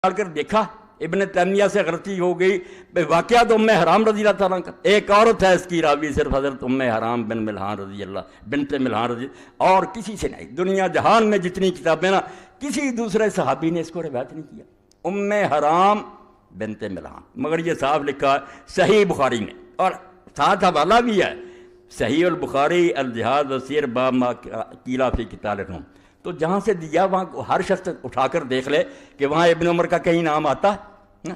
ڈال کر دیکھا ابن تیمیہ سے غلطی ہو گئی، واقعہ تو ام حرام رضی اللہ تعالیٰ کا، ایک عورت ہے اس کی راوی صرف حضرت ام حرام بنت ملحان رضی، اور کسی سے نہیں، دنیا جہان میں جتنی کتابیں نا کسی دوسرے صحابی نے اس کو روایت نہیں کیا، ام حرام بنت ملحان، مگر یہ صاحب لکھا ہے صحیح بخاری نے، اور ساتھ حوالہ بھی ہے صحیح البخاری الجہاد وسیر باب ما قیل فی قتال الروم، تو جہاں سے دیا وہاں ہر شخص اٹھا کر دیکھ لے کہ وہاں ابن عمر کا کہیں نام آتا ہے۔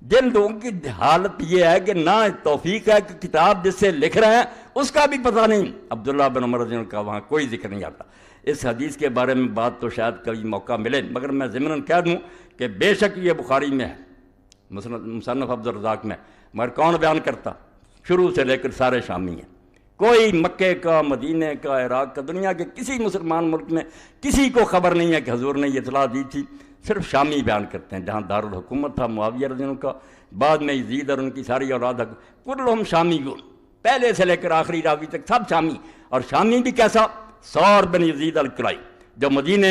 جن لوگوں کی حالت یہ ہے کہ نہ توفیق ہے کہ کتاب جس سے لکھ رہے ہیں اس کا بھی پتہ نہیں، عبداللہ بن عمر رضی اللہ کا وہاں کوئی ذکر نہیں آتا۔ اس حدیث کے بارے میں بات تو شاید کبھی موقع ملے، مگر میں ضمناً کہہ دوں کہ بے شک یہ بخاری میں ہے، مصنف عبدالرزاق میں، مگر کون بیان کرتا؟ شروع سے لے کر سارے شامی ہیں، کوئی مکے کا، مدینہ کا، عراق کا، دنیا کے کسی مسلمان ملک میں کسی کو خبر نہیں ہے کہ حضور نے یہ اطلاع دی تھی، صرف شامی بیان کرتے ہیں، جہاں دارالحکومت تھا معاویہ رضی اللہ کا، بعد میں یزید اور ان کی ساری اولاد، کلہم شامیون، پہلے سے لے کر آخری راوی تک سب شامی، اور شامی بھی کیسا؟ سور بن یزید الکلائی، جو مدینہ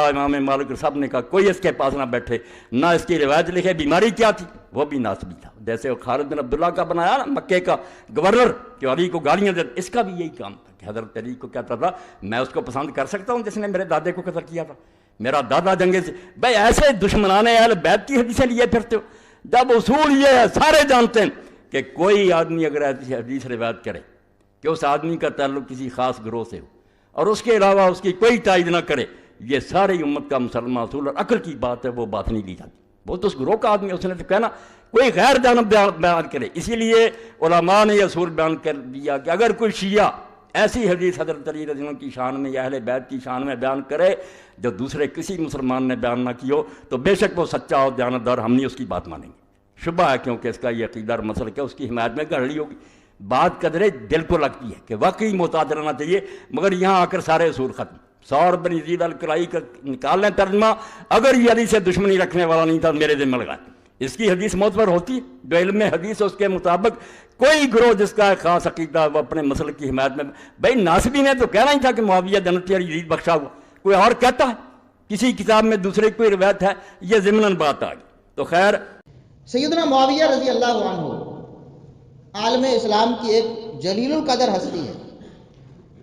امام مالک صاحب نے کہا کوئی اس کے پاس نہ بیٹھے، نہ اس کی روایت لکھے، بیماری کیا تھی؟ وہ بھی ناسبی تھا، جیسے وہ خالد بن عبداللہ کا بنایا نا مکے کا گورنر کہ علی کو گالیاں دے، اس کا بھی یہی کام تھا کہ حضرت علی کو کہتا تھا میں اس کو پسند کر سکتا ہوں جس نے میرے دادے کو قتل کیا تھا، میرا دادا جنگے سے، بھائی ایسے دشمنان اہل بیت کی حدیثیں لیے پھرتے ہو، جب اصول یہ ہے سارے جانتے ہیں کہ کوئی آدمی اگر ایسی حدیث روایت کرے کہ اس آدمی کا تعلق کسی خاص گروہ سے ہو اور اس کے علاوہ اس کی کوئی تائید نہ کرے، یہ ساری امت کا مسلمہ اصول اور عقل کی بات ہے، وہ بات نہیں لی جاتی، وہ تو اس گروہ کا آدمی، اس نے تو کہنا کوئی غیر جانب بیان کرے، اسی لیے علماء نے یہ اصول بیان کر دیا کہ اگر کوئی شیعہ ایسی حدیث حضرت علی رضی اللہ کی شان میں یا اہل بیت کی شان میں بیان کرے جو دوسرے کسی مسلمان نے بیان نہ کی ہو، تو بے شک وہ سچا اور دیانتدار، ہم نہیں اس کی بات مانیں گے، شبہ ہے کیونکہ اس کا یہ عقیدہ اور مسلک ہے، اس کی حمایت میں گھڑی ہوگی، بات قدرے دل کو لگتی ہے کہ واقعی محتاط رہنا چاہیے، مگر یہاں آ کر سارے اصول ختم۔ سور بن یزید الکلائی کا نکال لیں ترجمہ، اگر یہ علی سے دشمنی رکھنے والا نہیں تھا میرے ذمہ لگائے، اس کی حدیث معتبر ہوتی، جو علم حدیث ہے اس کے مطابق کوئی گروہ جس کا خاص عقیدہ وہ اپنے مسلک کی حمایت میں، بھائی ناصبی نے تو کہنا ہی تھا کہ معاویہ جنتی اور یزید بخشا ہوا، کوئی اور کہتا ہے کسی کتاب میں دوسرے کوئی روایت ہے، یہ ضمناً بات آ گئی۔ تو خیر سیدنا معاویہ رضی اللہ عنہ عالم اسلام کی ایک جلیل القدر ہستی ہے،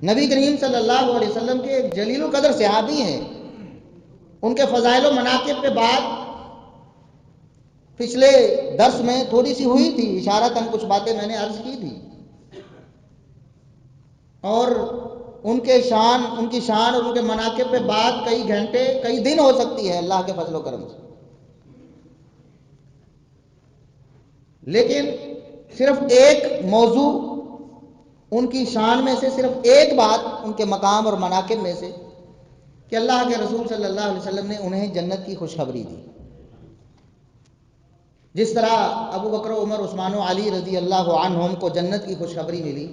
نبی کریم صلی اللہ علیہ وسلم کے ایک جلیل القدر صحابی ہیں، ان کے فضائل و مناقب پہ بات پچھلے درس میں تھوڑی سی ہوئی تھی، اشارتاً کچھ باتیں میں نے عرض کی تھی، اور ان کی شان اور ان کے مناقب پہ بات کئی گھنٹے کئی دن ہو سکتی ہے اللہ کے فضل و کرم سے، لیکن صرف ایک موضوع ان کی شان میں سے، صرف ایک بات ان کے مقام اور مناقب میں سے کہ اللہ کے رسول صلی اللہ علیہ وسلم نے انہیں جنت کی خوشخبری دی، جس طرح ابو بکر عمر عثمان و علی رضی اللہ عنہم کو جنت کی خوشخبری ملی،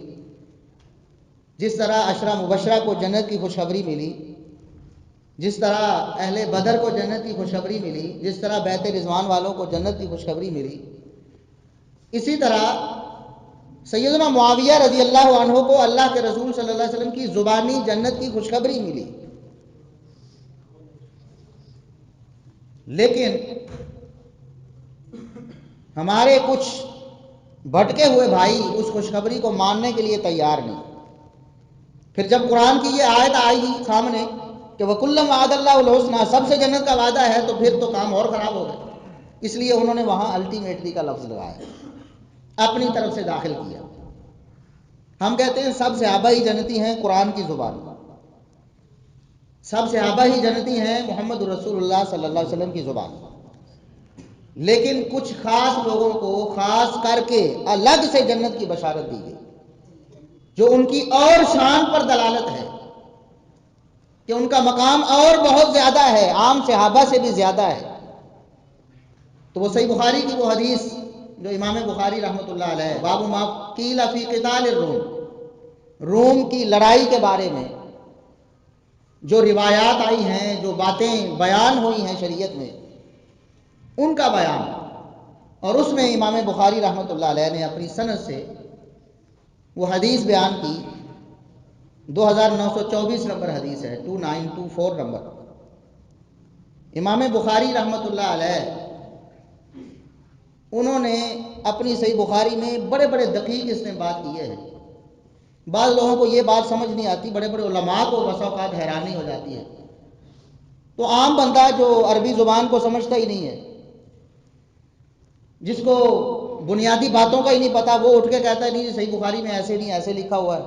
جس طرح عشرہ مبشرہ کو جنت کی خوشخبری ملی، جس طرح اہل بدر کو جنت کی خوشخبری ملی، جس طرح بیت رضوان والوں کو جنت کی خوشخبری ملی، اسی طرح سیدنا معاویہ رضی اللہ عنہ کو اللہ کے رسول صلی اللہ علیہ وسلم کی زبانی جنت کی خوشخبری ملی، لیکن ہمارے کچھ بھٹکے ہوئے بھائی اس خوشخبری کو ماننے کے لیے تیار نہیں۔ پھر جب قرآن کی یہ آیت آئی سامنے کہ وَكُلًّا وَعَدَ اللَّهُ الْحُسْنَىٰ، سب سے جنت کا وعدہ ہے، تو پھر تو کام اور خراب ہو گئے، اس لیے انہوں نے وہاں الٹیمیٹلی کا لفظ لگایا، اپنی طرف سے داخل کیا۔ ہم کہتے ہیں سب صحابہ ہی جنتی ہیں قرآن کی زبان، سب صحابہ ہی جنتی ہیں محمد رسول اللہ صلی اللہ علیہ وسلم کی زبان، لیکن کچھ خاص لوگوں کو خاص کر کے الگ سے جنت کی بشارت دی گئی، جو ان کی اور شان پر دلالت ہے کہ ان کا مقام اور بہت زیادہ ہے، عام صحابہ سے بھی زیادہ ہے۔ تو وہ صحیح بخاری کی وہ حدیث جو امام بخاری رحمۃ اللہ علیہ باب ما قیل فی قتال الروم، روم کی لڑائی کے بارے میں جو روایات آئی ہیں، جو باتیں بیان ہوئی ہیں شریعت میں، ان کا بیان، اور اس میں امام بخاری رحمۃ اللہ علیہ نے اپنی سند سے وہ حدیث بیان کی، 2924 نمبر حدیث ہے، 2924 نمبر، امام بخاری رحمۃ اللہ علیہ انہوں نے اپنی صحیح بخاری میں بڑے بڑے دقیق اس نے بات کیے ہیں. بعض لوگوں کو یہ بات سمجھ نہیں آتی، بڑے بڑے علماء کو بسا اوقات حیرانی ہو جاتی ہے. تو عام بندہ جو عربی زبان کو سمجھتا ہی نہیں ہے، جس کو بنیادی باتوں کا ہی نہیں پتا، وہ اٹھ کے کہتا ہے نہیں صحیح بخاری میں ایسے نہیں، ایسے لکھا ہوا ہے،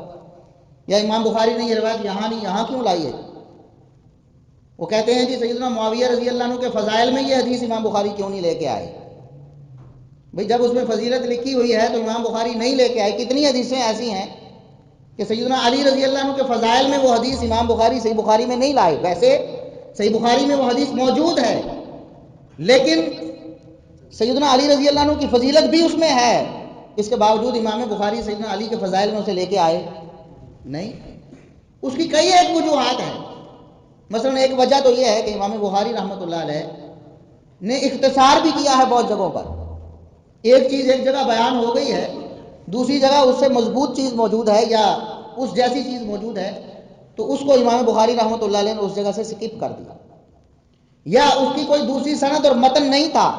یا امام بخاری نے یہ روایت یہاں نہیں یہاں کیوں لائی ہے. وہ کہتے ہیں جی سیدنا معاویہ رضی اللہ عنہ کے فضائل میں یہ حدیث امام بخاری کیوں نہیں لے کے آئے. بھئی جب اس میں فضیلت لکھی ہوئی ہے تو امام بخاری نہیں لے کے آئے. کتنی حدیثیں ایسی ہیں کہ سیدنا علی رضی اللہ عنہ کے فضائل میں وہ حدیث امام بخاری صحیح بخاری میں نہیں لائے. ویسے صحیح بخاری میں وہ حدیث موجود ہے، لیکن سیدنا علی رضی اللہ عنہ کی فضیلت بھی اس میں ہے، اس کے باوجود امام بخاری سیدنا علی کے فضائل میں اسے لے کے آئے نہیں. اس کی کئی ایک وجوہات ہیں. مثلا ایک وجہ تو یہ ہے کہ امام بخاری رحمۃ اللہ علیہ نے اختصار بھی کیا ہے بہت جگہوں پر. ایک چیز ایک جگہ بیان ہو گئی ہے، دوسری جگہ اس سے مضبوط چیز موجود ہے یا اس جیسی چیز موجود ہے، تو اس کو امام بخاری رحمۃ اللہ علیہ نے اس جگہ سے سکپ کر دیا. یا اس کی کوئی دوسری سند اور متن نہیں تھا،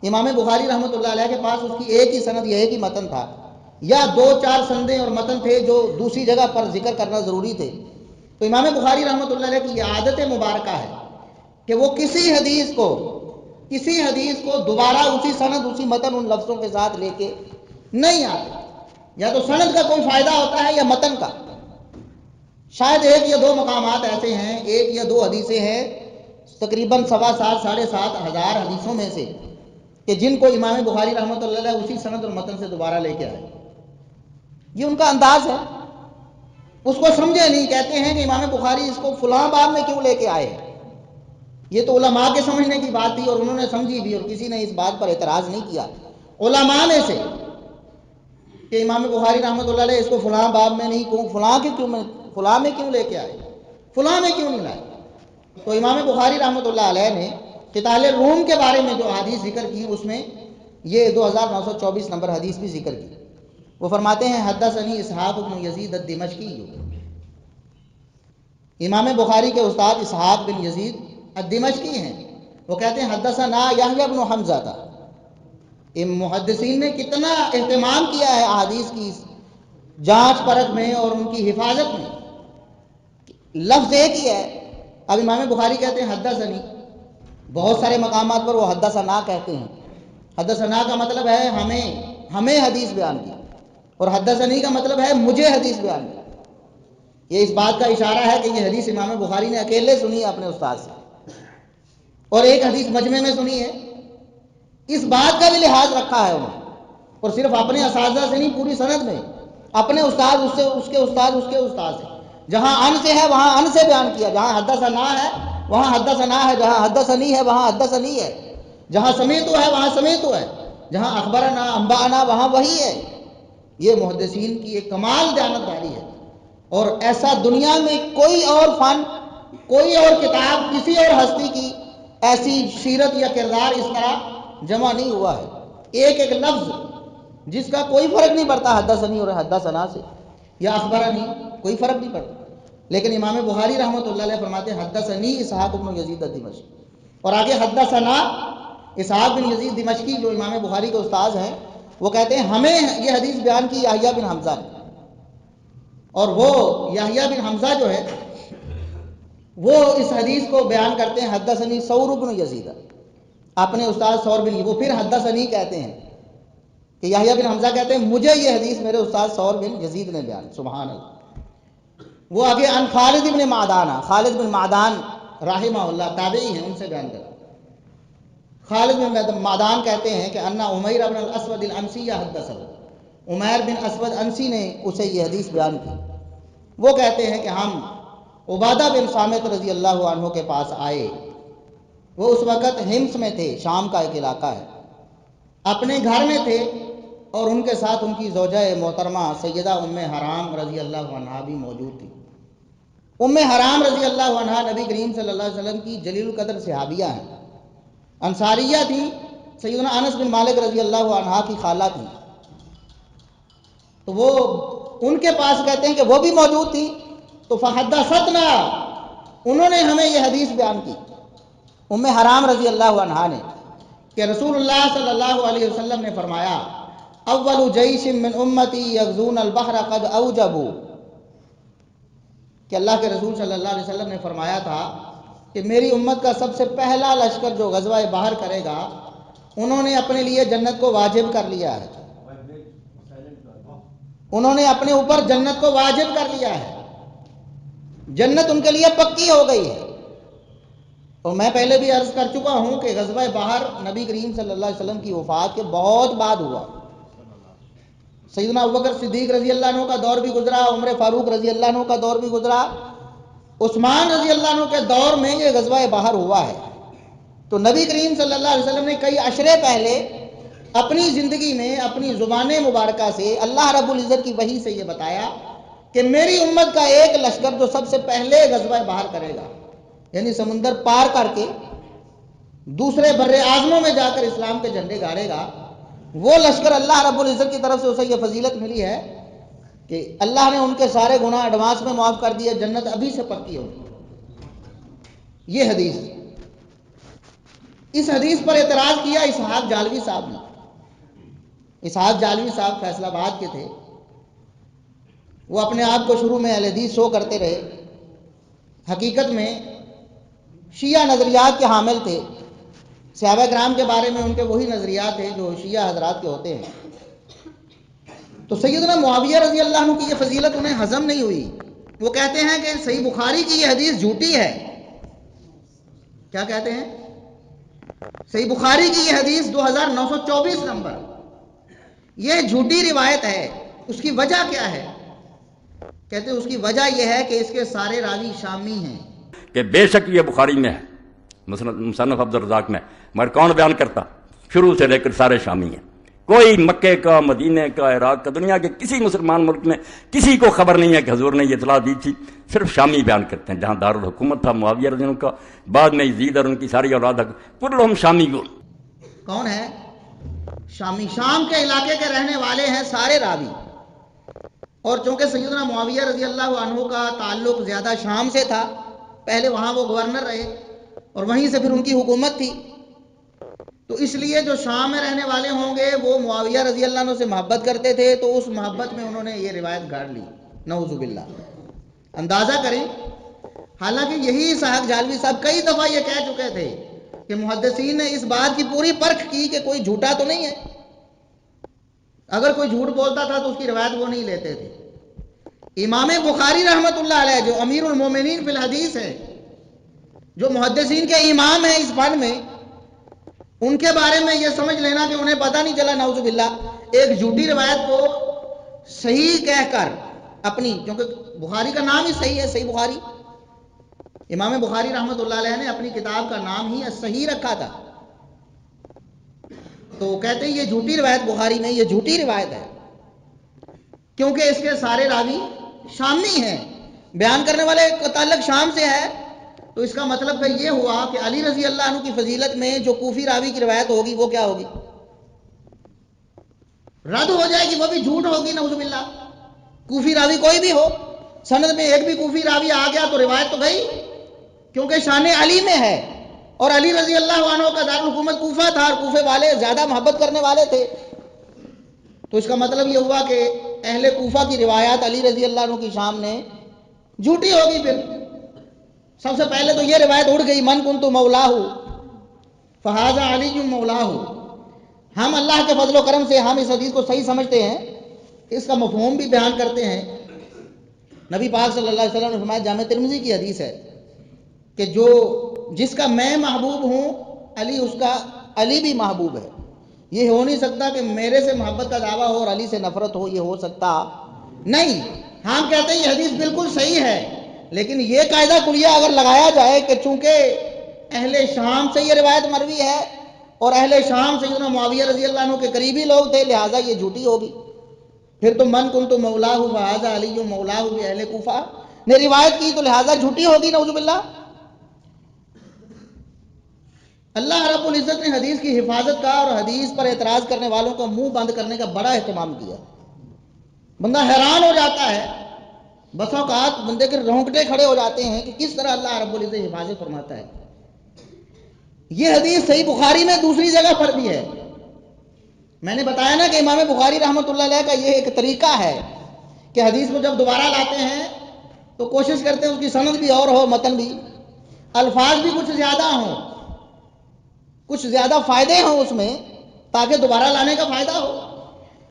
امام بخاری رحمۃ اللہ علیہ کے پاس اس کی ایک ہی سند یا ایک ہی متن تھا، یا دو چار سندیں اور متن تھے جو دوسری جگہ پر ذکر کرنا ضروری تھے. تو امام بخاری رحمۃ اللہ علیہ کی یہ عادت مبارکہ ہے کہ وہ کسی حدیث کو دوبارہ اسی سند اسی متن ان لفظوں کے ساتھ لے کے نہیں آتے. یا تو سند کا کوئی فائدہ ہوتا ہے یا متن کا. شاید ایک یا دو مقامات ایسے ہیں، ایک یا دو حدیثیں ہیں تقریباً 7,500 ساڑھے 7,000 حدیثوں میں سے کہ جن کو امام بخاری رحمۃ اللہ علیہ اسی سند اور متن سے دوبارہ لے کے آئے. یہ ان کا انداز ہے. اس کو سمجھے نہیں، کہتے ہیں کہ امام بخاری اس کو فلاں باب میں کیوں لے کے آئے. یہ تو علماء کے سمجھنے کی بات تھی اور انہوں نے سمجھی بھی، اور کسی نے اس بات پر اعتراض نہیں کیا علماء میں سے کہ امام بخاری رحمۃ اللہ علیہ اس کو فلاں باب میں نہیں، فلاں میں کیوں لے کے آئے، فلاں میں کیوں نہیں لائے. تو امام بخاری رحمۃ اللہ علیہ نے قتال روم کے بارے میں جو حدیث ذکر کی اس میں یہ 2924 نمبر حدیث بھی ذکر کی. وہ فرماتے ہیں حدثنی اسحاق بن یزید الدمشقی. امام بخاری کے استاد اسحاق بن یزید الدمشقی ہیں. وہ کہتے ہیں حدثنا یحییٰ بن حمزہ تھا. محدثین نے کتنا اہتمام کیا ہے احادیث کی جانچ پرکھ میں اور ان کی حفاظت میں. لفظ ایک ہی ہے. اب امام بخاری کہتے ہیں حدثنی، بہت سارے مقامات پر وہ حدثنا کہتے ہیں. حدثنا کا مطلب ہے ہمیں حدیث بیان کی، اور حدثنی کا مطلب ہے مجھے حدیث بیان کی. یہ اس بات کا اشارہ ہے کہ یہ حدیث امام بخاری نے اکیلے سنی ہے اپنے استاد سے، اور ایک حدیث مجمع میں سنی ہے. اس بات کا بھی لحاظ رکھا ہے انہوں نے، اور صرف اپنے اساتذہ سے نہیں، پوری سند میں اپنے استاد اس کے استاد سے. جہاں ان سے ہے وہاں ان سے بیان کیا، جہاں حدثنا ہے وہاں حدثنا ہے، جہاں حدثنی ہے وہاں حدثنی ہے، جہاں سمیتو ہے وہاں سمیتو ہے، جہاں اخبرنا انبانا وہاں وہی ہے. یہ محدثین کی ایک کمال دیانتداری ہے، اور ایسا دنیا میں کوئی اور فن، کوئی اور کتاب، کسی اور ہستی کی ایسی سیرت یا کردار اس طرح جمع نہیں ہوا ہے. ایک ایک لفظ جس کا کوئی فرق نہیں پڑتا حدثنی اور حدثنا سے یا اخبرنی، کوئی فرق نہیں پڑتا. لیکن امام بخاری رحمۃ اللہ علیہ فرماتے ہیں حدثنی اسحاق بن یزید الدمشقی، اور آگے حدثنا اسحاق بن یزید دمشقی جو امام بخاری کے استاذ ہیں، وہ کہتے ہیں ہمیں یہ حدیث بیان کی یحییٰ بن حمزہ نے. اور وہ یحییٰ بن حمزہ جو ہے وہ اس حدیث کو بیان کرتے ہیں حدثنی ثور بن یزید، اپنے استاد ثور بن، وہ پھر حدثنی کہتے ہیں کہ یحییٰ بن حمزہ کہتے ہیں مجھے یہ حدیث میرے استاد ثور بن یزید نے بیان. سبحان اللہ. وہ آگے ان خالد بن معدان، خالد بن معدان رحمہ اللہ تابعی ہیں، ان سے بیان کرتے ہیں. خالد بن معدان کہتے ہیں کہ انا عمیر بن الاسود الانسی حدثہ، عمیر بن اسود انسی نے اسے یہ حدیث بیان کی. وہ کہتے ہیں کہ ہم عبادہ بن صامت رضی اللہ عنہ کے پاس آئے. وہ اس وقت ہمس میں تھے، شام کا ایک علاقہ ہے، اپنے گھر میں تھے، اور ان کے ساتھ ان کی زوجہ محترمہ سیدہ ام حرام رضی اللہ عنہا بھی موجود تھی. ام حرام رضی اللہ عنہا نبی کریم صلی اللہ علیہ وسلم کی جلیل القدر صحابیہ ہیں، انصاریہ تھی، سیدنا انس بن مالک رضی اللہ عنہا کی خالہ تھی. تو وہ ان کے پاس کہتے ہیں کہ وہ بھی موجود تھی. تو فحدثتنا، انہوں نے ہمیں یہ حدیث بیان کی. ام حرام رضی اللہ عنہا نے کہ رسول اللہ صلی اللہ علیہ وسلم نے فرمایا اول جیش من امتی یغزون البحر قد اوجبوا، کہ اللہ کے رسول صلی اللہ علیہ وسلم نے فرمایا تھا کہ میری امت کا سب سے پہلا لشکر جو غزوہ بحر کرے گا انہوں نے اپنے لیے جنت کو واجب کر لیا ہے، انہوں نے اپنے اوپر جنت کو واجب کر لیا ہے، جنت ان کے لیے پکی ہو گئی ہے۔ اور میں پہلے بھی عرض کر چکا ہوں کہ غزوہ بحر نبی کریم صلی اللہ علیہ وسلم کی وفات کے بہت بعد ہوا۔ سیدنا ابوبکر صدیق رضی اللہ عنہ کا دور بھی گزرا، عمر فاروق رضی اللہ عنہ کا دور بھی گزرا، عثمان رضی اللہ عنہ کے دور میں یہ غزوہ بحر ہوا ہے۔ تو نبی کریم صلی اللہ علیہ وسلم نے کئی عشرے پہلے اپنی زندگی میں اپنی زبان مبارکہ سے اللہ رب العزت کی وحی سے یہ بتایا کہ میری امت کا ایک لشکر جو سب سے پہلے غزوہ بحر کرے گا، یعنی سمندر پار کر کے دوسرے بر اعظموں میں جا کر اسلام کے جھنڈے گاڑے گا، وہ لشکر اللہ رب العزت کی طرف سے اسے یہ فضیلت ملی ہے کہ اللہ نے ان کے سارے گناہ ایڈوانس میں معاف کر دیے، جنت ابھی سے پکی ہوگی۔ یہ حدیث، اس حدیث پر اعتراض کیا اسحاق جالوی صاحب نے۔ اسحاق جالوی صاحب فیصل آباد کے تھے، وہ اپنے آپ کو شروع میں اہل حدیث شو کرتے رہے، حقیقت میں شیعہ نظریات کے حامل تھے، صحابہ کرام کے بارے میں ان کے وہی نظریات ہیں جو شیعہ حضرات کے ہوتے ہیں۔ تو سیدنا معاویہ رضی اللہ عنہ کی یہ فضیلت انہیں ہضم نہیں ہوئی، وہ کہتے ہیں کہ صحیح بخاری کی یہ حدیث جھوٹی ہے۔ کیا کہتے ہیں؟ صحیح بخاری کی یہ حدیث 2924 نمبر، یہ جھوٹی روایت ہے۔ اس کی وجہ کیا ہے؟ کہتے ہیں اس کی وجہ یہ ہے کہ اس کے سارے راوی شامی ہیں، کہ بے شک یہ بخاری میں ہے، مصنف عبدالرزاق میں، مگر کون بیان کرتا؟ شروع سے لے کر سارے شامی ہیں، کوئی مکے کا، مدینے کا، عراق کا، دنیا کے کسی مسلمان ملک میں کسی کو خبر نہیں ہے کہ حضور نے یہ اطلاع دی تھی، صرف شامی بیان کرتے ہیں۔ جہاں دارالحکومت تھا معاویہ رضی اللہ عنہ کا، بعد میں یزید اور ان کی ساری اولاد، کلہم شامیون۔ کون ہے شامی؟ شام کے علاقے کے رہنے والے ہیں سارے راوی، اور چونکہ سیدنا معاویہ رضی اللہ عنہ کا تعلق زیادہ شام سے تھا، پہلے وہاں وہ گورنر رہے اور وہیں سے پھر ان کی حکومت تھی، تو اس لیے جو شام میں رہنے والے ہوں گے وہ معاویہ رضی اللہ عنہ سے محبت کرتے تھے، تو اس محبت میں انہوں نے یہ روایت گاڑ لی، نعوذ باللہ۔ اندازہ کریں، حالانکہ یہی اسحاق جالوی صاحب کئی دفعہ یہ کہہ چکے تھے کہ محدثین نے اس بات کی پوری پرکھ کی کہ کوئی جھوٹا تو نہیں ہے، اگر کوئی جھوٹ بولتا تھا تو اس کی روایت وہ نہیں لیتے تھے۔ امام بخاری رحمۃ اللہ علیہ جو امیر المومنین فی الحدیث ہے، جو محدثین کے امام ہیں اس فن میں، ان کے بارے میں یہ سمجھ لینا کہ انہیں پتہ نہیں چلا، نعوذ باللہ، ایک جھوٹی روایت کو صحیح کہہ کر اپنی، کیونکہ بخاری کا نام ہی صحیح ہے، صحیح بخاری، امام بخاری رحمۃ اللہ علیہ نے اپنی کتاب کا نام ہی صحیح رکھا تھا، تو کہتے ہیں یہ جھوٹی روایت بخاری میں، یہ جھوٹی روایت ہے کیونکہ اس کے سارے راوی شامی ہیں، بیان کرنے والے کا تعلق شام سے ہے، تو اس کا مطلب کہ یہ ہوا کہ علی رضی اللہ عنہ کی فضیلت میں جو کوفی راوی کی روایت ہوگی وہ کیا ہوگی؟ رد ہو جائے گی، وہ بھی جھوٹ ہوگی، نعوذ باللہ۔ کوفی راوی کوئی بھی ہو، سند میں ایک بھی کوفی راوی آ گیا تو روایت تو گئی، کیونکہ شان علی میں ہے، اور علی رضی اللہ عنہ کا دارالحکومت کوفہ تھا اور کوفے والے زیادہ محبت کرنے والے تھے، تو اس کا مطلب یہ ہوا کہ اہل کوفہ کی روایات علی رضی اللہ عنہ کی شام نے جھوٹی ہوگی۔ پھر سب سے پہلے تو یہ روایت اڑ گئی، من کنت مولاہ فہذا علی مولاہ۔ ہم اللہ کے فضل و کرم سے ہم اس حدیث کو صحیح سمجھتے ہیں، اس کا مفہوم بھی بیان کرتے ہیں۔ نبی پاک صلی اللہ علیہ وسلم نے فرمایا، جامع ترمذی کی حدیث ہے کہ جس کا میں محبوب ہوں اس کا علی بھی محبوب ہے۔ یہ ہو نہیں سکتا کہ میرے سے محبت کا دعویٰ ہو اور علی سے نفرت ہو، یہ ہو سکتا نہیں۔ ہم کہتے ہیں یہ حدیث بالکل صحیح ہے، لیکن یہ قاعدہ کلیہ اگر لگایا جائے کہ چونکہ اہل شام سے یہ روایت مروی ہے اور اہل شام سیدنا معاویہ رضی اللہ عنہ کے قریبی لوگ تھے، لہٰذا یہ جھوٹی ہوگی، پھر تو من کنت مولاہ فہذا علی مولاہ بھی اہل کوفہ نے روایت کی تو لہٰذا جھوٹی ہوگی، نعوذ باللہ۔ اللہ رب العزت نے حدیث کی حفاظت کا اور حدیث پر اعتراض کرنے والوں کو منہ بند کرنے کا بڑا اہتمام کیا۔ بندہ حیران ہو جاتا ہے، بس اوقات بندے کے رونگٹے کھڑے ہو جاتے ہیں کہ کس طرح اللہ رب العزت حفاظت فرماتا ہے۔ یہ حدیث صحیح بخاری میں دوسری جگہ پر بھی ہے. میں نے بتایا نا کہ امام بخاری رحمۃ اللہ علیہ کا یہ ایک طریقہ ہے کہ حدیث کو جب دوبارہ لاتے ہیں تو کوشش کرتے ہیں اس کی سند بھی اور ہو، متن بھی، الفاظ بھی کچھ زیادہ ہوں، کچھ زیادہ فائدے ہوں اس میں، تاکہ دوبارہ لانے کا فائدہ ہو.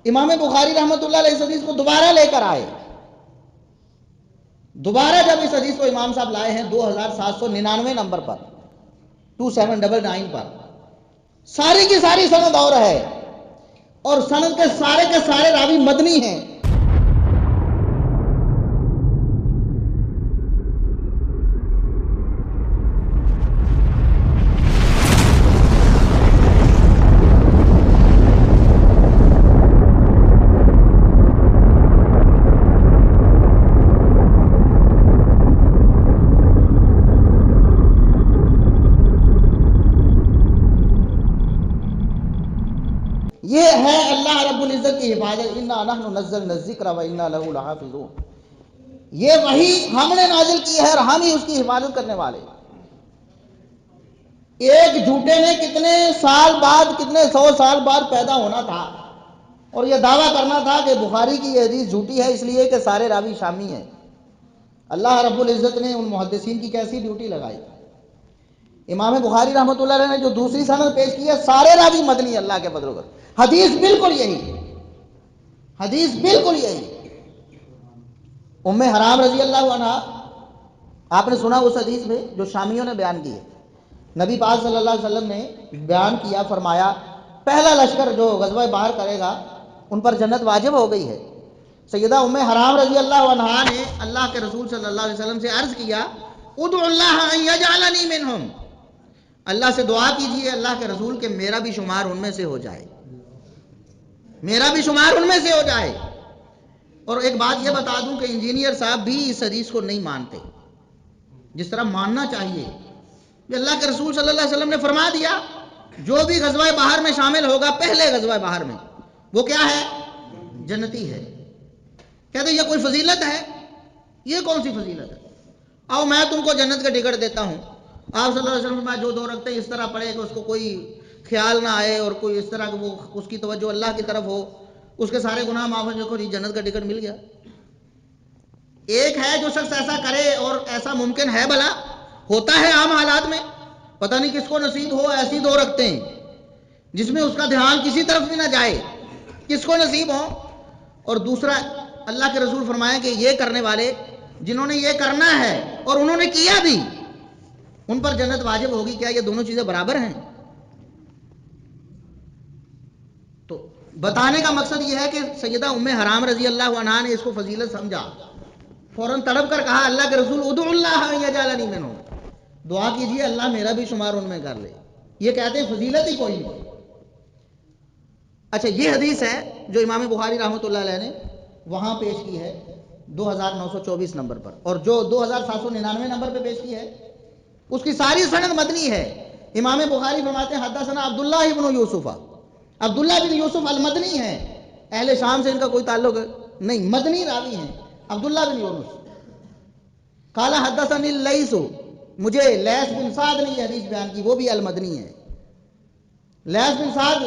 امام بخاری رحمۃ اللہ علیہ اس حدیث کو دوبارہ لے کر آئے. دوبارہ جب اس حدیث کو امام صاحب لائے ہیں 2799 نمبر پر، 2799 پر، ساری کی ساری سند اور ہے، اور سند کے سارے راوی مدنی ہیں. یہ ہے اللہ رب العزت کی حفاظت. انا نحن نزلنا الذکر وانا لہ لحافظون. یہ وحی ہم نے نازل کی ہے اور ہم ہی اس کی حفاظت کرنے والے. ایک جھوٹے نے کتنے سال بعد، کتنے 100 سال بعد پیدا ہونا تھا اور یہ دعویٰ کرنا تھا کہ بخاری کی یہ حدیث جھوٹی ہے اس لیے کہ سارے راوی شامی ہیں. اللہ رب العزت نے ان محدثین کی کیسی ڈیوٹی لگائی. امام بخاری رحمۃ اللہ علیہ نے جو دوسری سند پیش کی ہے، سارے راوی مدنی. اللہ کے فضل و کرم، حدیث بالکل یہی، حدیث بالکل یہی. ام حرام رضی اللہ عنہ، آپ نے سنا اس حدیث میں جو شامیوں نے بیان کی ہے. نبی پاک صلی اللہ علیہ وسلم نے بیان کیا، فرمایا پہلا لشکر جو غزوہ بحر کرے گا ان پر جنت واجب ہو گئی ہے. سیدہ ام حرام رضی اللہ عنہا نے اللہ کے رسول صلی اللہ علیہ وسلم سے عرض کیا، ادعو اللہ ان یجعلنی منہم، اللہ سے دعا کیجئے اللہ کے رسول کہ میرا بھی شمار ان میں سے ہو جائے، میرا بھی شمار ان میں سے ہو جائے. اور ایک بات یہ بتا دوں کہ انجینئر صاحب بھی اس حدیث کو نہیں مانتے جس طرح ماننا چاہیے. کہ اللہ کے رسول صلی اللہ علیہ وسلم نے فرما دیا جو بھی غزوہ بحر میں شامل ہوگا، پہلے غزوہ بحر میں، وہ کیا ہے؟ جنتی ہے. کہتے یہ کوئی فضیلت ہے؟ یہ کون سی فضیلت ہے؟ آؤ میں تم کو جنت کا ٹکٹ دیتا ہوں. آپ صلی اللہ علیہ وسلم جو دو رکھتے اس طرح پڑھے کہ اس کو کوئی خیال نہ آئے اور کوئی اس طرح کہ وہ اس کی توجہ اللہ کی طرف ہو، اس کے سارے گناہ معاف ہو، دیکھو جی جنت کا ٹکٹ مل گیا. ایک ہے جو شخص ایسا کرے، اور ایسا ممکن ہے، بھلا ہوتا ہے عام حالات میں، پتہ نہیں کس کو نصیب ہو ایسی دو رکھتے ہیں جس میں اس کا دھیان کسی طرف بھی نہ جائے، کس کو نصیب ہو. اور دوسرا اللہ کے رسول فرمایا کہ یہ کرنے والے جنہوں نے یہ کرنا ہے اور انہوں نے کیا بھی، ان پر جنت واجب ہوگی. کیا یہ دونوں چیزیں برابر ہیں؟ تو بتانے کا مقصد یہ ہے کہ سیدہ ام حرام رضی اللہ عنہا نے اس کو فضیلت سمجھا، فوراً تڑپ کر کہا اللہ کے رسول ادعو اللہ ان یجعلنی منہم، دعا کیجئے اللہ میرا بھی شمار ان میں کر لے. یہ کہتے ہیں فضیلت ہی کوئی نہیں. اچھا، یہ حدیث ہے جو امام بخاری رحمۃ اللہ علیہ نے وہاں پیش کی ہے 2924 نمبر پر، اور جو 2799 نمبر پہ پیش کی ہے اس کی ساری سند مدنی ہے. امام بخاری فرماتے ہیں حدثنا عبداللہ ابن یوسف، عبداللہ بن یوسف المدنی ہیں، اہل شام سے ان کا کوئی تعلق نہیں، مدنی راوی ہیں عبداللہ بن یونس. قال حدثنی اللیث، مجھے لیث بن سعد نے یہ حدیث بیان کی، وہ بھی المدنی ہے. لیث بن سعد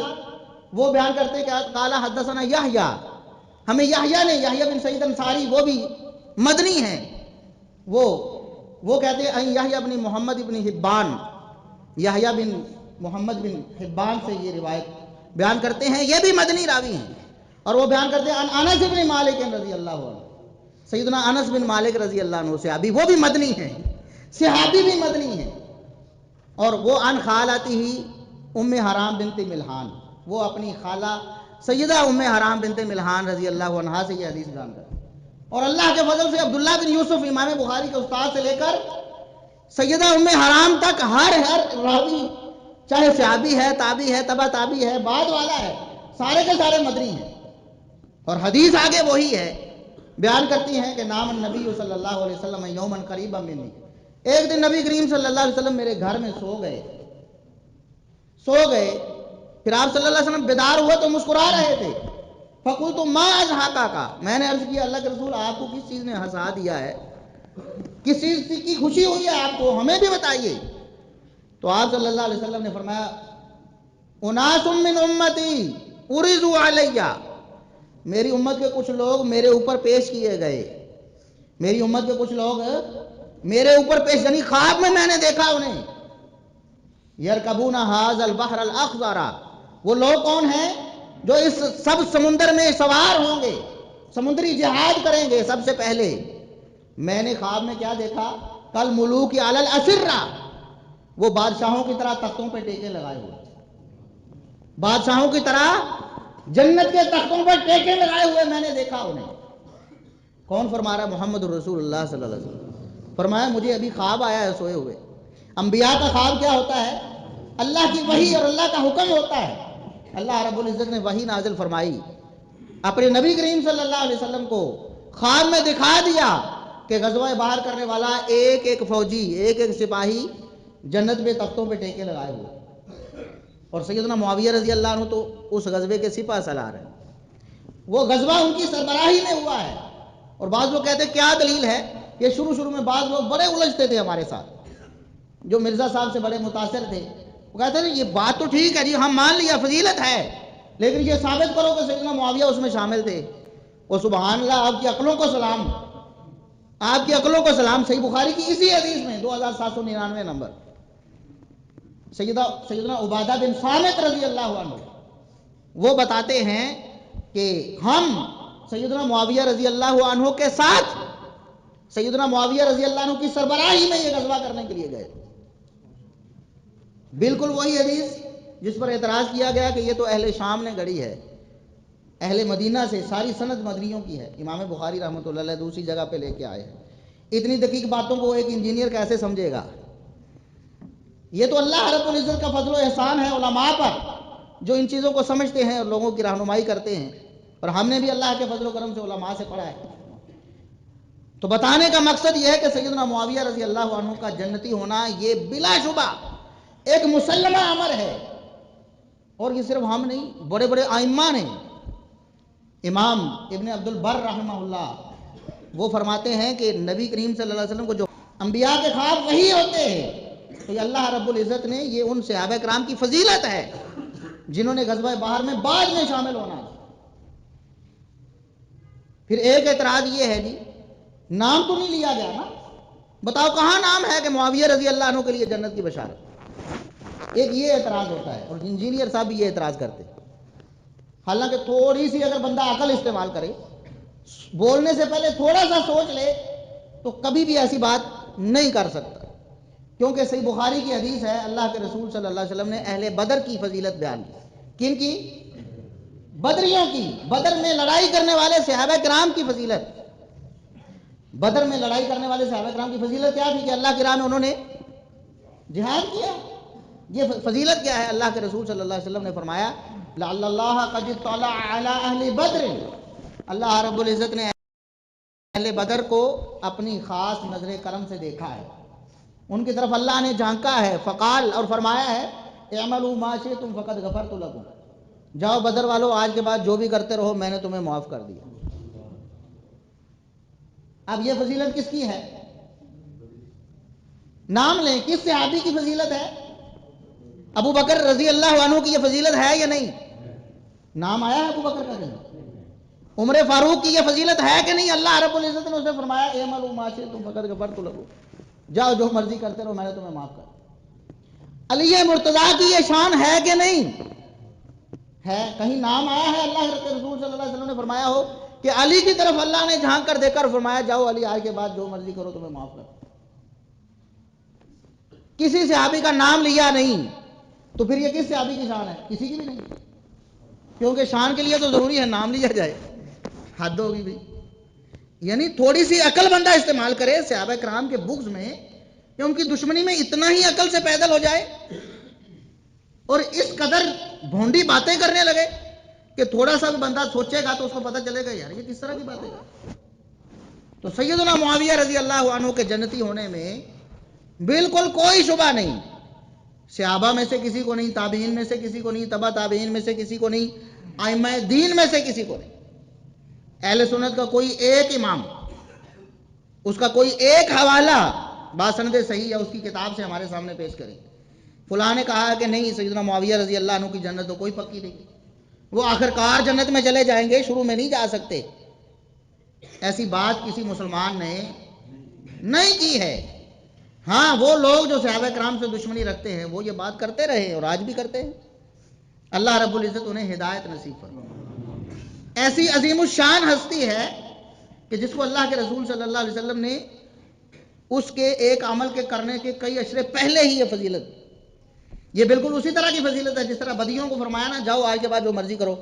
وہ بیان کرتے کہ قال حدثنا یحییٰ، ہمیں یحییٰ نے، یحییٰ بن سعید انصاری، وہ بھی مدنی ہیں. وہ کہتے ہیں ان یحییٰ بن محمد بن حبان، یحییٰ بن محمد بن حبان سے یہ روایت بیان کرتے ہیں، یہ بھی مدنی راوی ہیں. اور وہ بیان کرتے ہیں ان انس بن مالک رضی اللہ عنہ، سیدنا انس بن مالک رضی اللہ عنہ صحابی، وہ بھی مدنی ہیں، صحابی بھی مدنی ہیں. اور وہ ان خالتی ہی ام حرام بنت ملحان، وہ اپنی خالہ سیدہ ام حرام بنت ملحان رضی اللہ عنہا سے یہ حدیث بیان کرتے ہیں. اور اللہ کے فضل سے عبداللہ بن یوسف امام بخاری کے استاد سے لے کر سیدہ ام حرام تک ہر راوی، چاہے صحابی ہے، تابعی ہے، تبع تابعی ہے، بعد والا ہے، سارے کے سارے مدنی ہیں. اور حدیث آگے وہی ہے، بیان کرتی ہیں کہ نام النبی صلی اللہ علیہ وسلم یومن قریبا منی، ایک دن نبی کریم صلی اللہ علیہ وسلم میرے گھر میں سو گئے. پھر آپ صلی اللہ علیہ وسلم بیدار ہوئے تو مسکرا رہے تھے. فقلت ما اضحکک، میں نے عرض کیا اللہ کے رسول آپ کو کس چیز نے ہنسا دیا ہے، کس چیز کی خوشی ہوئی ہے آپ کو، ہمیں بھی بتائیے. تو آپ صلی اللہ علیہ وسلم نے فرمایا اناس من امتی ارزوا علیہ، میری امت کے کچھ لوگ میرے اوپر پیش کیے گئے، میری امت کے کچھ لوگ میرے اوپر پیش، یعنی خواب میں نے دیکھا انہیں، یرکبون ھذا البحر الاخضر، وہ لوگ کون ہیں جو اس سب سمندر میں سوار ہوں گے، سمندری جہاد کریں گے۔ سب سے پہلے میں نے خواب میں کیا دیکھا، کل ملوک علی الاسرہ، وہ بادشاہوں کی طرح تختوں پہ ٹیکے لگائے ہوئے، بادشاہوں کی طرح جنت کے تختوں پر ٹیکے لگائے ہوئے میں نے دیکھا انہیں۔ کون فرما رہا ہے؟ محمد الرسول اللہ صلی اللہ علیہ وسلم فرمایا مجھے ابھی خواب آیا ہے سوئے ہوئے۔ انبیاء کا خواب کیا ہوتا ہے؟ اللہ کی وحی اور اللہ کا حکم ہوتا ہے۔ اللہ رب العزت نے وحی نازل فرمائی، اپنے نبی کریم صلی اللہ علیہ وسلم کو خواب میں دکھا دیا کہ غزوہ باہر کرنے والا ایک ایک فوجی، ایک ایک سپاہی جنت میں تختوں پہ ٹیکے لگائے ہوئے، اور سیدنا معاویہ رضی اللہ عنہ تو اس غزوے کے سپہ سالار ہیں۔ وہ غزوہ ان کی سربراہی میں ہوا ہے، اور بعض لوگ کہتے ہیں کیا دلیل ہے؟ یہ شروع میں بعض لوگ بڑے الجھتے تھے ہمارے ساتھ، جو مرزا صاحب سے بڑے متاثر تھے، وہ کہتے ہیں یہ بات تو ٹھیک ہے جی، ہم مان لیا فضیلت ہے، لیکن یہ ثابت کرو کہ سیدنا معاویہ اس میں شامل تھے۔ وہ سبحان اللہ، آپ کی عقلوں کو سلام، آپ کی عقلوں کو سلام۔ صحیح بخاری کی اسی حدیث میں 2799 نمبر، سیدنا عبادہ بن صامت رضی اللہ عنہ وہ بتاتے ہیں کہ ہم سیدنا معاویہ رضی اللہ عنہ کے ساتھ سیدنا معاویہ رضی اللہ عنہ کی سربراہی میں یہ غزوہ کرنے کے لیے گئے، بالکل وہی حدیث جس پر اعتراض کیا گیا کہ یہ تو اہل شام نے گڑھی ہے، اہل مدینہ سے ساری سند مدنیوں کی ہے۔ امام بخاری رحمۃ اللہ علیہ دوسری جگہ پہ لے کے آئے ہیں۔ اتنی دقیق باتوں کو ایک انجینئر کیسے سمجھے گا؟ یہ تو اللہ رب العزت کا فضل و احسان ہے علماء پر، جو ان چیزوں کو سمجھتے ہیں اور لوگوں کی رہنمائی کرتے ہیں، اور ہم نے بھی اللہ کے فضل و کرم سے علماء سے پڑھا ہے۔ تو بتانے کا مقصد یہ ہے کہ سیدنا معاویہ رضی اللہ عنہ کا جنتی ہونا یہ بلا شبہ ایک مسلمہ امر ہے، اور یہ صرف ہم نہیں، بڑے بڑے ائمہ نے، امام ابن عبد البر رحمہ اللہ وہ فرماتے ہیں کہ نبی کریم صلی اللہ علیہ وسلم کو جو انبیاء کے خواب وہی ہوتے ہیں، تو یہ اللہ رب العزت نے یہ ان صحابہ کرام کی فضیلت ہے جنہوں نے غزوہ باہر میں بعد میں شامل ہونا ہے۔ پھر ایک اعتراض یہ ہے جی، نام تو نہیں لیا گیا نا، بتاؤ کہاں نام ہے کہ معاویہ رضی اللہ عنہ کے لیے جنت کی بشارت؟ ایک یہ اعتراض ہوتا ہے، اور انجینئر صاحب بھی یہ اعتراض کرتے ہیں۔ حالانکہ تھوڑی سی اگر بندہ عقل استعمال کرے، بولنے سے پہلے تھوڑا سا سوچ لے، تو کبھی بھی ایسی بات نہیں کر سکتا، کیونکہ صحیح بخاری کی حدیث ہے، اللہ کے رسول صلی اللہ علیہ وسلم نے اہل بدر کی فضیلت بیان کی۔ کن کی؟ بدریوں کی، بدر میں لڑائی کرنے والے صحابہ کرام کی فضیلت۔ بدر میں لڑائی کرنے والے صحابہ کرام کی فضیلت کیا تھی؟ کہ اللہ کی راہ میں انہوں نے جہاد کیا۔ یہ فضیلت کیا ہے؟ اللہ کے رسول صلی اللہ علیہ وسلم نے فرمایا لعل اللہ قد اطلع علی اہل بدر، اللہ رب العزت نے اہل بدر کو اپنی خاص نظر کرم سے دیکھا ہے، ان کی طرف اللہ نے جھانکا ہے، فقال، اور فرمایا ہے اعملوا ما شئتم فقد غفرت لکم، جاؤ بدر والو آج کے بعد جو بھی کرتے رہو میں نے تمہیں معاف کر دیا۔ اب یہ فضیلت کس کی ہے؟ نام لیں، کس صحابی کی فضیلت ہے؟ ابو بکر رضی اللہ عنہ کی یہ فضیلت ہے یا نہیں؟ نام آیا ہے ابو بکر کا نہیں؟ عمر فاروق کی یہ فضیلت ہے کہ نہیں؟ اللہ رب العزت نے اسے فرمایا اعملوا ما شئتم فقد غفرت لکم، جاؤ جو مرضی کرتے رہو میں نے تمہیں معاف کر دیا۔ علی مرتضیٰ کی یہ شان ہے کہ نہیں ہے؟ کہیں نام آیا ہے اللہ کے رسول صلی اللہ علیہ وسلم نے فرمایا ہو کہ علی کی طرف اللہ نے جھانک کر دیکھ کر فرمایا جاؤ علی آج کے بعد جو مرضی کرو تمہیں معاف کر دیا؟ کسی صحابی کا نام لیا نہیں، تو پھر یہ کس صحابی کی شان ہے؟ کسی کی بھی نہیں، کیونکہ شان کے لیے تو ضروری ہے نام لیا جائے، حد ہوگی بھی۔ یعنی تھوڑی سی عقل بندہ استعمال کرے صحابہ کرام کے بغض میں، یا ان کی دشمنی میں اتنا ہی عقل سے پیدل ہو جائے اور اس قدر بھونڈی باتیں کرنے لگے کہ تھوڑا سا بھی بندہ سوچے گا تو اس کو پتہ چلے گا یار یہ کس طرح کی باتیں کر۔ تو سیدنا معاویہ رضی اللہ عنہ کے جنتی ہونے میں بالکل کوئی شبہ نہیں، صحابہ میں سے کسی کو نہیں، تابعین میں سے کسی کو نہیں، تبع تابعین میں سے کسی کو نہیں، ائمہ دین میں سے کسی کو نہیں۔ اہل سنت کا کوئی ایک امام، اس کا کوئی ایک حوالہ باسند صحیح یا اس کی کتاب سے ہمارے سامنے پیش کریں فلاں نے کہا کہ نہیں سیدنا معاویہ رضی اللہ عنہ کی جنت تو کوئی پکی نہیں، وہ آخرکار جنت میں چلے جائیں گے، شروع میں نہیں جا سکتے. ایسی بات کسی مسلمان نے نہیں کی ہے. ہاں وہ لوگ جو صحابہ کرام سے دشمنی رکھتے ہیں وہ یہ بات کرتے رہے اور آج بھی کرتے ہیں. اللہ رب العزت انہیں ہدایت نصیب فرمائے. ایسی عظیم الشان ہستی ہے کہ جس کو اللہ کے رسول صلی اللہ علیہ وسلم نے اس کے ایک عمل کے کرنے کے کئی اشرے پہلے ہی یہ فضیلت، یہ بالکل اسی طرح کی فضیلت ہے جس طرح بدیوں کو فرمایا نا جاؤ آج کے بعد جو مرضی کرو،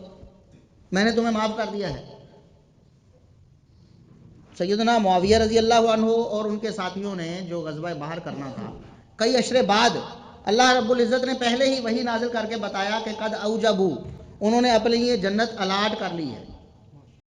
میں نے تمہیں معاف کر دیا ہے. سیدنا معاویہ رضی اللہ عنہ اور ان کے ساتھیوں نے جو غزوہ بحر کرنا تھا، کئی اشرے بعد اللہ رب العزت نے پہلے ہی وحی نازل کر کے بتایا کہ قد اوجبو، انہوں نے اپنے لیے جنت الاٹ کر لی ہے.